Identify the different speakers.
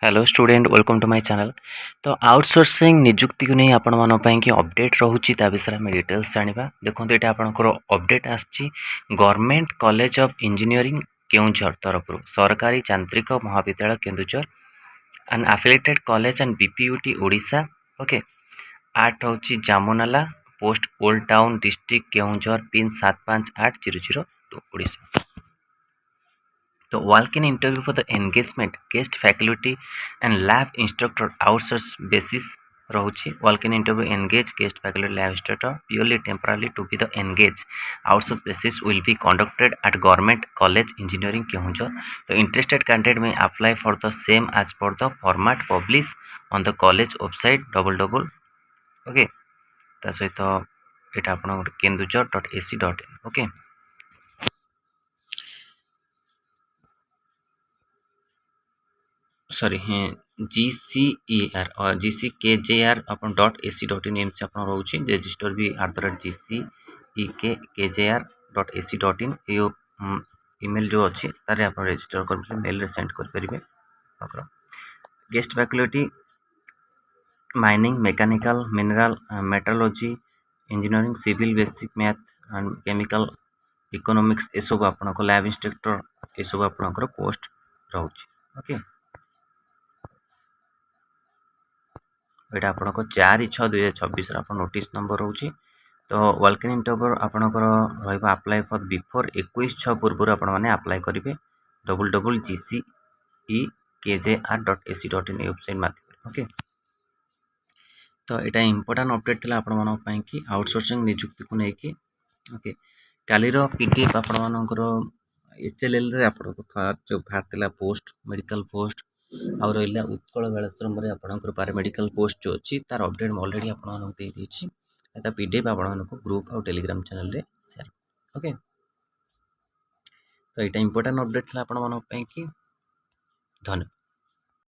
Speaker 1: Hello student welcome to my channel. तो outsourcing निजुक्ति को नहीं आपण मान कि अपडेट रोची विषय में डिटेल्स जाना। देखो ये आपंकर अपडेट आसी government college of engineering Keonjhar तरफ सरकारी यांत्रिक महाविद्यालय Kendujhar and affiliated college and BPUT Odisha. Okay, आठ हूँ Jamunala post old town district Keonjhar pin 758002 Odisha. तो walk in interview for the engagement guest faculty and lab instructor outsource basis रहुछि। walk in interview engage guest faculty lab instructor purely temporarily to be the engage outsource basis will be conducted at government college engineering केहुंझर। The interested candidate may apply for the same as per the format published on the college website www। Okay, ता सहित एटा आपण केन्दुझर.ac.in। Okay, sorry हाँ GCER और GCKJR अपन .ac.in M से अपन रोचे register भी @GCEKJR.ac.in ये email जो अच्छी तारे आप रजिस्टर कर मेल रे सेंड कर परिबे। Guest faculty mining mechanical mineral metrology engineering civil basic math and chemical economics ये सब आपन को लैब इंस्ट्रक्टर ये सब आपन पोस्ट रोचे। ओके, यहाँ आपको 4/6/2026 आप नोटिस नंबर रोचे। तो वेलकम इंटरव्यू आपणकर अप्लाई फॉर बिफोर 21/6 पूर्व आपने अप्लाई करेंगे www.GCEKJR.ac.in वेबसाइट माध्यम। ओके, तो यहाँ इंपोर्टां अपडेट था आपण कि आउटसोर्सिंग निजुक्ति को लेकिन। ओके, कालीर पीडीएफ आपर HLL रे आपको जो बाहर पोस्ट मेडिकल पोस्ट आ रहा उत्कल बेलाश्रम आपंकर पारामेडिकल पोस्ट जो अच्छी तार अपडेट अलरेडी आपको पीडीएफ आपको ग्रुप और टेलीग्राम चैनल रे शेयर। ओके, तो यहाँ इंपोर्टां अपडेट था आपण कि धन्यवाद।